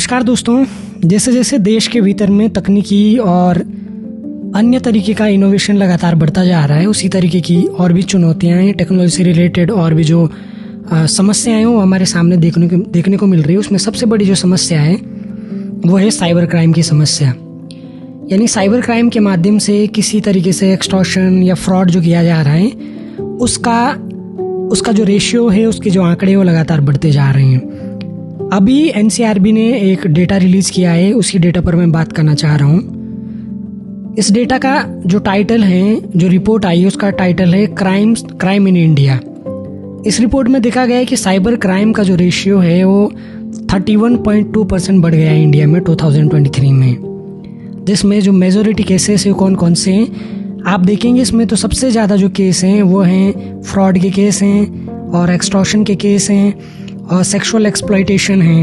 नमस्कार दोस्तों, जैसे जैसे देश के भीतर में तकनीकी और अन्य तरीके का इनोवेशन लगातार बढ़ता जा रहा है, उसी तरीके की और भी चुनौतियां हैं टेक्नोलॉजी से रिलेटेड। और भी जो समस्याएं हैं वो हमारे सामने देखने को मिल रही है। उसमें सबसे बड़ी जो समस्या है वो है साइबर क्राइम की समस्या। यानी साइबर क्राइम के माध्यम से किसी तरीके से एक्सटॉर्शन या फ्रॉड जो किया जा रहा है उसका जो रेशियो है, उसके जो आंकड़े वो लगातार बढ़ते जा रहे हैं। अभी एनसीआरबी ने एक डेटा रिलीज किया है, उसी डेटा पर मैं बात करना चाह रहा हूँ। इस डेटा का जो टाइटल है, जो रिपोर्ट आई है उसका टाइटल है क्राइम इन इंडिया। इस रिपोर्ट में देखा गया है कि साइबर क्राइम का जो रेशियो है वो 31.2% बढ़ गया है इंडिया में 2023 में, जिसमें जो मेजोरिटी केसेस है कौन कौन से हैं आप देखेंगे। इसमें तो सबसे ज़्यादा जो केस हैं वो हैं फ्रॉड के केस हैं और एक्सटॉर्शन के केस हैं और सेक्सुअल एक्सप्लॉयटेशन है।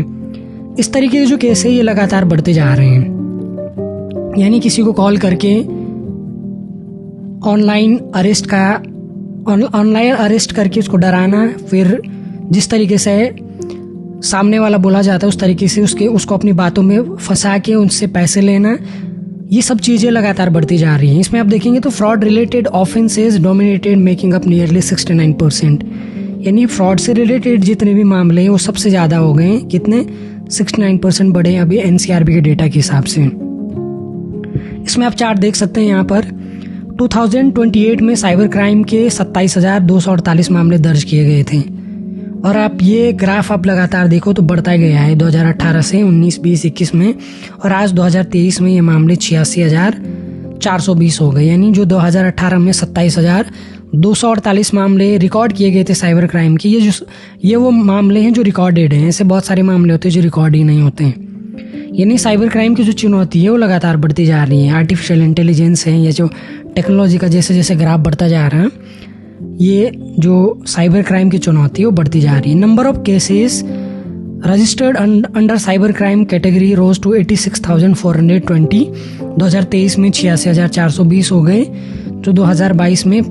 इस तरीके के जो केस है ये लगातार बढ़ते जा रहे हैं। यानी किसी को कॉल करके ऑनलाइन अरेस्ट करके उसको डराना, फिर जिस तरीके से सामने वाला बोला जाता है उस तरीके से उसको अपनी बातों में फंसा के उनसे पैसे लेना, ये सब चीज़ें लगातार बढ़ती जा रही हैं। इसमें आप देखेंगे तो fraud related offences dominated, making up nearly 69%। यानी फ्रॉड से रिलेटेड जितने भी मामले हैं वो सबसे ज़्यादा हो गए हैं। कितने? 69% बढ़े हैं अभी एनसीआरबी के डेटा के हिसाब से। इसमें आप चार्ट देख सकते हैं यहाँ पर 2028 में साइबर क्राइम के 27,248 मामले दर्ज किए गए थे। और आप ये ग्राफ आप लगातार देखो तो बढ़ता गया है 2018 से 19, 20, 21 में, और आज 2023 में ये मामले 86,420 हो गए। यानी जो 2018 में 27,248 मामले रिकॉर्ड किए गए थे साइबर क्राइम की, ये वो मामले हैं जो रिकॉर्डेड हैं। ऐसे बहुत सारे मामले होते हैं जो रिकॉर्ड ही नहीं होते हैं। यानी साइबर क्राइम की जो चुनौती है वो लगातार बढ़ती जा रही है। आर्टिफिशियल इंटेलिजेंस है, ये जो टेक्नोलॉजी का जैसे जैसे ग्राफ बढ़ता जा रहा है, ये जो साइबर क्राइम की चुनौती है वो बढ़ती जा रही है। Number of cases registered under cyber crime category rose to 86,420। 2023 में 86,420 हो गए, जो 2022 में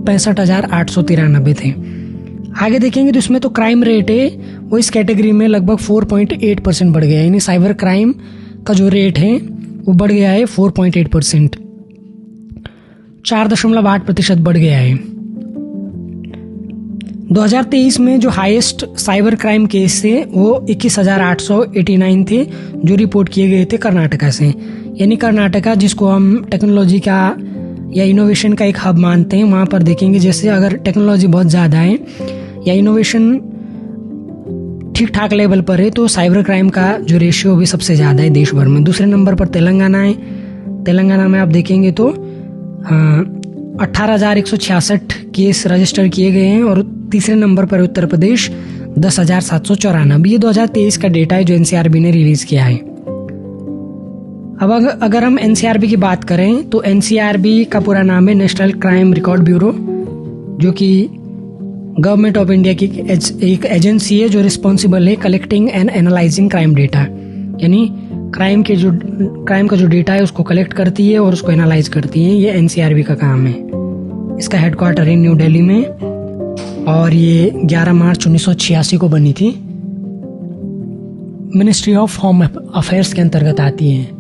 65,893 थे। आगे देखेंगे तो इसमें तो क्राइम रेट है वो इस कैटेगरी में लगभग 4.8% बढ़ गया है। यानी साइबर क्राइम का जो रेट है वो बढ़ गया है 4.8%, 4.8% बढ़ गया है। 2023 में जो हाईएस्ट साइबर क्राइम केस थे वो 21,889 थे, जो रिपोर्ट किए गए थे कर्नाटका से। यानी कर्नाटका, जिसको हम टेक्नोलॉजी का या इनोवेशन का एक हब मानते हैं, वहाँ पर देखेंगे जैसे अगर टेक्नोलॉजी बहुत ज़्यादा है या इनोवेशन ठीक ठाक लेवल पर है तो साइबर क्राइम का जो रेशियो भी सबसे ज़्यादा है देश भर में। दूसरे नंबर पर तेलंगाना है। तेलंगाना में आप देखेंगे तो 18,166 केस रजिस्टर किए गए हैं, और तीसरे नंबर पर उत्तर प्रदेश 10,794। ये 2023 का डेटा है जो एनसीआरबी ने रिलीज किया है। अब अगर हम एनसीआरबी की बात करें तो एनसीआरबी का पूरा नाम है नेशनल क्राइम रिकॉर्ड ब्यूरो, जो कि गवर्नमेंट ऑफ इंडिया की एक एजेंसी है जो रिस्पॉन्सिबल है collecting and analysing crime data. यानी क्राइम का जो डेटा है उसको कलेक्ट करती है और उसको एनालाइज करती है। ये एनसीआरबी का काम है। इसका हेडक्वार्टर है न्यू दिल्ली में, और ये 11 मार्च 1986 को बनी थी। मिनिस्ट्री ऑफ होम अफेयर्स के अंतर्गत आती है।